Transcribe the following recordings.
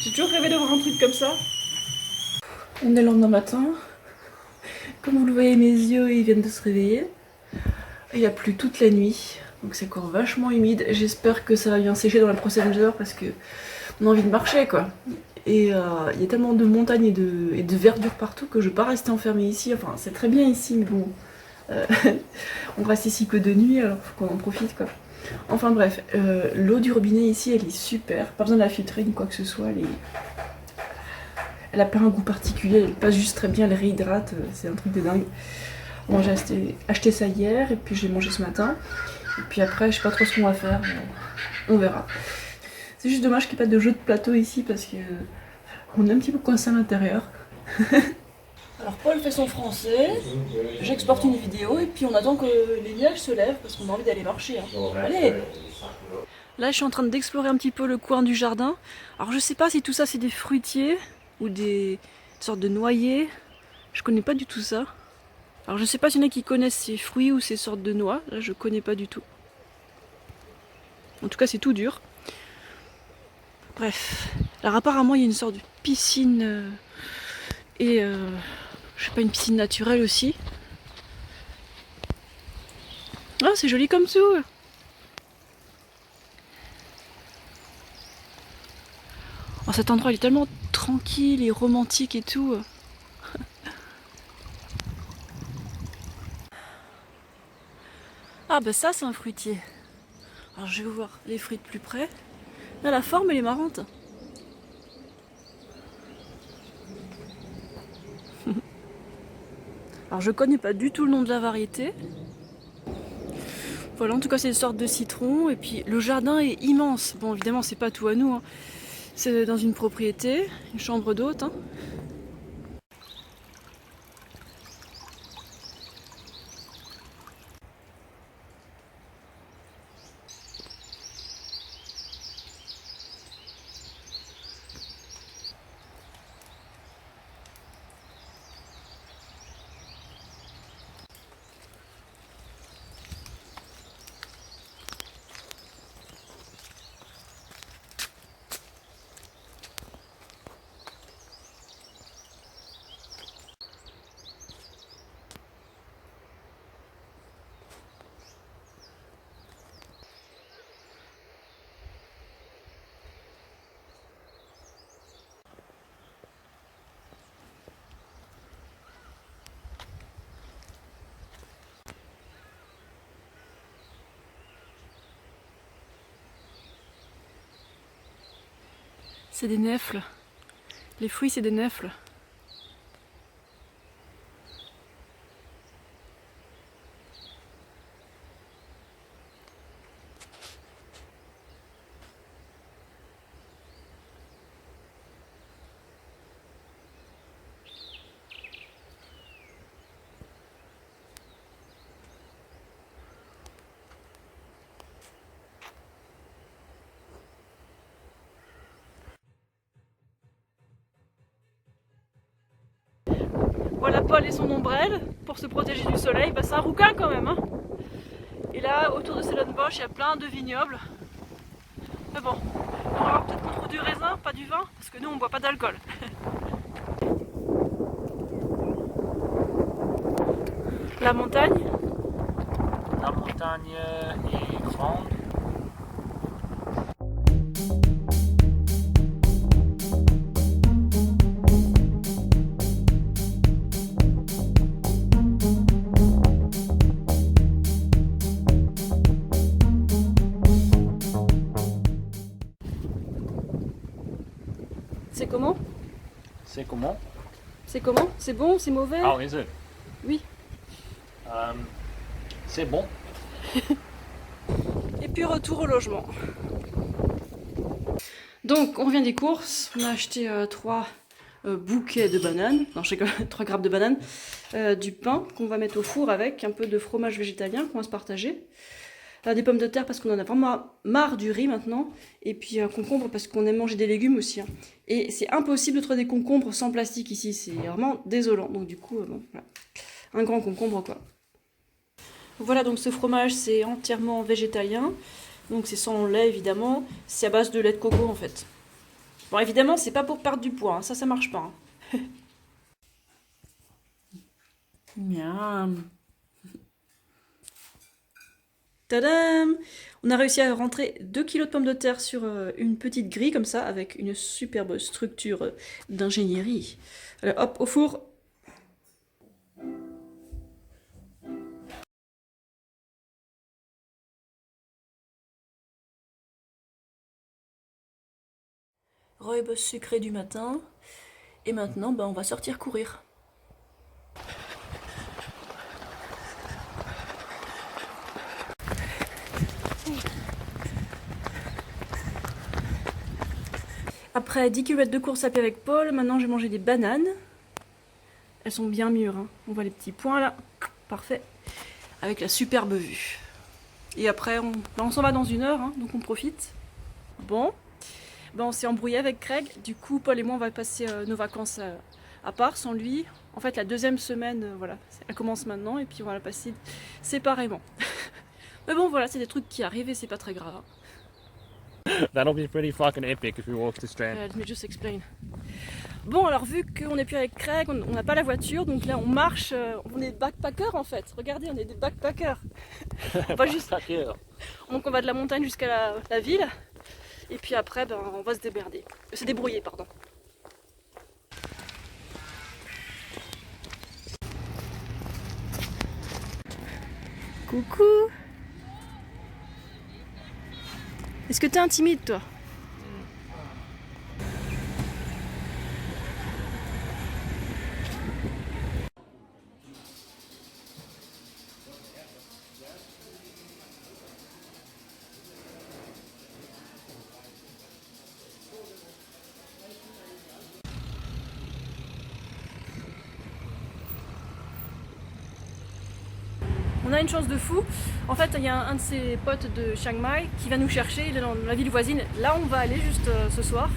J'ai toujours rêvé d'avoir un truc comme ça. On est le lendemain matin. Comme vous le voyez, mes yeux ils viennent de se réveiller. Il a plu toute la nuit, donc c'est encore vachement humide. J'espère que ça va bien sécher dans les prochaines heures parce que on a envie de marcher quoi. Et il y a tellement de montagnes et de verdure partout que je ne vais pas rester enfermée ici. Enfin, c'est très bien ici, mais bon, euh, on reste ici que de nuit, alors faut qu'on en profite quoi. Enfin bref, l'eau du robinet ici, elle est super. Pas besoin de la filtrer ni quoi que ce soit. Elle a pas un goût particulier, elle passe juste très bien, elle réhydrate. C'est un truc de dingue. Bon, j'ai acheté ça hier et puis j'ai mangé ce matin. Et puis après, je sais pas trop ce qu'on va faire. On verra. C'est juste dommage qu'il n'y ait pas de jeu de plateau ici parce que on est un petit peu coincé à l'intérieur. Alors Paul fait son français, j'exporte une vidéo et puis on attend que les nuages se lèvent parce qu'on a envie d'aller marcher. Hein. Allez! Là je suis en train d'explorer un petit peu le coin du jardin. Alors je sais pas si tout ça c'est des fruitiers ou des sortes de noyers. Je connais pas du tout ça. Alors je sais pas s'il y en a qui connaissent ces fruits ou ces sortes de noix. Là je connais pas du tout. En tout cas c'est tout dur. Bref. Alors apparemment il y a une sorte de piscine et je sais pas, une piscine naturelle aussi. Ah c'est joli comme tout. Oh, cet endroit il est tellement tranquille et romantique et tout. Ah bah ça c'est un fruitier. Alors je vais vous voir les fruits de plus près. Là la forme elle est marrante. Alors je connais pas du tout le nom de la variété. Voilà, en tout cas c'est une sorte de citron. Et puis le jardin est immense. Bon évidemment c'est pas tout à nous. Hein. C'est dans une propriété, une chambre d'hôte. Hein. C'est des nèfles. Les fruits c'est des nèfles. Voilà Paul et son ombrelle pour se protéger du soleil. Bah, c'est un rouquin quand même. Hein. Et là, autour de Stellenbosch, il y a plein de vignobles. Mais bon, on va avoir peut-être qu'on trouve du raisin, pas du vin, parce que nous on boit pas d'alcool. La montagne. La montagne est grande. C'est comment? C'est comment? C'est comment? C'est bon? C'est mauvais? How is it? Oui. C'est bon. Et puis retour au logement. Donc on revient des courses. On a acheté 3 bouquets de bananes. Non, je sais que 3 grappes de bananes. Du pain qu'on va mettre au four avec un peu de fromage végétalien qu'on va se partager. Des pommes de terre parce qu'on en a vraiment marre du riz maintenant. Et puis un concombre parce qu'on aime manger des légumes aussi. Hein. Et c'est impossible de trouver des concombres sans plastique ici. C'est vraiment désolant. Donc du coup, bon, voilà. Un grand concombre quoi. Voilà donc ce fromage c'est entièrement végétalien. Donc c'est sans lait évidemment, c'est à base de lait de coco en fait. Bon évidemment c'est pas pour perdre du poids, hein. Ça marche pas. Hein. Miam. Tadam! On a réussi à rentrer 2 kilos de pommes de terre sur une petite grille comme ça, avec une superbe structure d'ingénierie. Alors hop, au four. Rooibos sucré du matin. Et maintenant, on va sortir courir. Après 10 km de course à pied avec Paul, maintenant j'ai mangé des bananes. Elles sont bien mûres, hein. On voit les petits points là. Parfait. Avec la superbe vue. Et après, on s'en va dans 1 heure, hein, donc on profite. Bon. On s'est embrouillé avec Craig. Du coup, Paul et moi, on va passer nos vacances à part, sans lui. En fait, la 2e semaine, voilà, elle commence maintenant. Et puis on va la passer séparément. Mais bon, voilà, c'est des trucs qui arrivent et c'est pas très grave. Hein. That'll be pretty fucking epic if we walk the strand. Let me just explain. Bon, alors vu qu'on n'est plus avec Craig, on n'a pas la voiture, donc là on marche, on est backpacker en fait. Regardez, on est des backpackers. On va juste... Donc on va de la montagne jusqu'à la ville, et puis après on va se débrouiller, pardon. Coucou. Est-ce que t'es intimide toi? On a une chance de fou. En fait, il y a un de ses potes de Chiang Mai qui va nous chercher. Il est dans la ville voisine. Là, on va aller juste ce soir.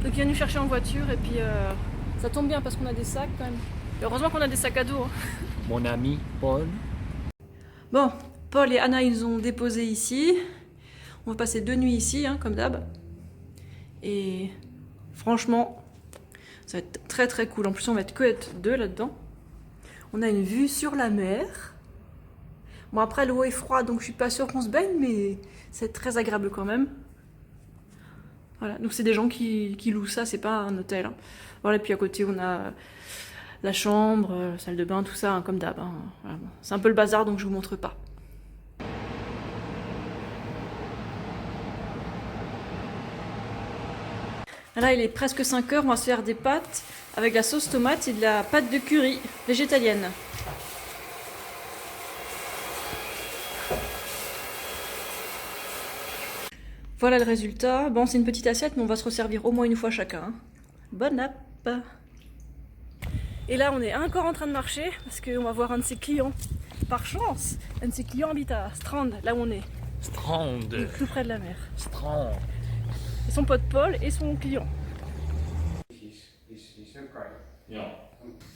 Donc, il vient nous chercher en voiture. Et puis, ça tombe bien parce qu'on a des sacs quand même. Et heureusement qu'on a des sacs à dos. Hein. Mon ami Paul. Bon, Paul et Anna, ils ont déposé ici. On va passer 2 nuits ici, hein, comme d'hab. Et franchement, ça va être très très cool. En plus, on va être que être 2 là-dedans. On a une vue sur la mer. Bon, après, l'eau est froide, donc je suis pas sûre qu'on se baigne, mais c'est très agréable quand même. Voilà, donc c'est des gens qui louent ça, c'est pas un hôtel. Hein. Voilà, et puis à côté, on a la chambre, salle de bain, tout ça, hein, comme d'hab. Hein. Voilà, bon. C'est un peu le bazar, donc je vous montre pas. Là, il est presque 5 heures, on va se faire des pâtes avec la sauce tomate et de la pâte de curry végétalienne. Voilà le résultat. Bon, c'est une petite assiette, mais on va se resservir au moins 1 fois chacun. Hein. Bon app. Et là, on est encore en train de marcher, parce qu'on va voir un de ses clients. Par chance, un de ses clients habite à Strand, là où on est. Strand. Tout près de la mer. Strand. Et son pote Paul et son client.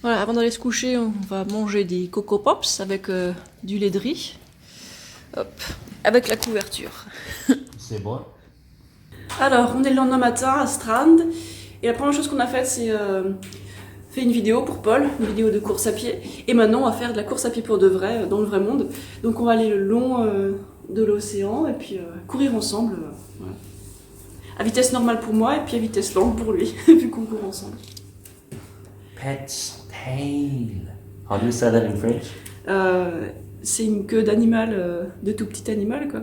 Voilà, avant d'aller se coucher, on va manger des Coco Pops avec du lait de riz. Hop, avec la couverture. C'est bon. Alors, on est le lendemain matin à Strand. Et la première chose qu'on a faite, c'est fait une vidéo pour Paul, une vidéo de course à pied. Et maintenant, on va faire de la course à pied pour de vrai, dans le vrai monde. Donc, on va aller le long de l'océan et puis courir ensemble. Voilà. À vitesse normale pour moi et puis à vitesse lente pour lui, vu qu'on court ensemble. Pet's tail. How do you say that in French? C'est une queue d'animal, de tout petit animal, quoi.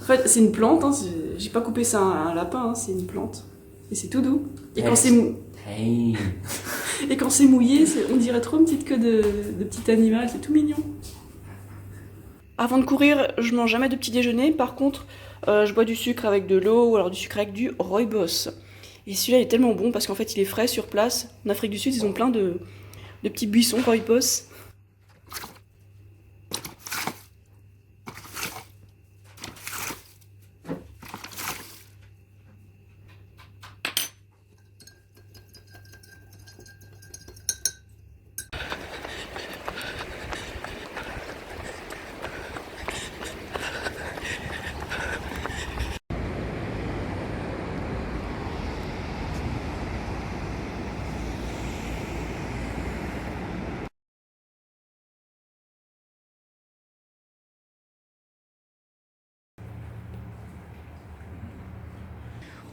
En fait, c'est une plante, hein, j'ai pas coupé ça à un lapin, hein, c'est une plante. Et c'est tout doux. Et quand c'est et quand c'est mouillé, on dirait trop une petite queue de petit animal, c'est tout mignon. Avant de courir, je mange jamais de petit déjeuner. Par contre, je bois du sucre avec de l'eau ou alors du sucre avec du rooibos. Et celui-là il est tellement bon parce qu'en fait il est frais sur place. En Afrique du Sud, ils ont plein de petits buissons rooibos.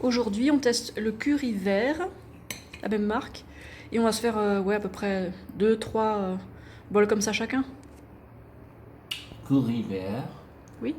Aujourd'hui, on teste le curry vert, la même marque. Et on va se faire ouais, à peu près 2-3 bols comme ça chacun. Curry vert. Oui.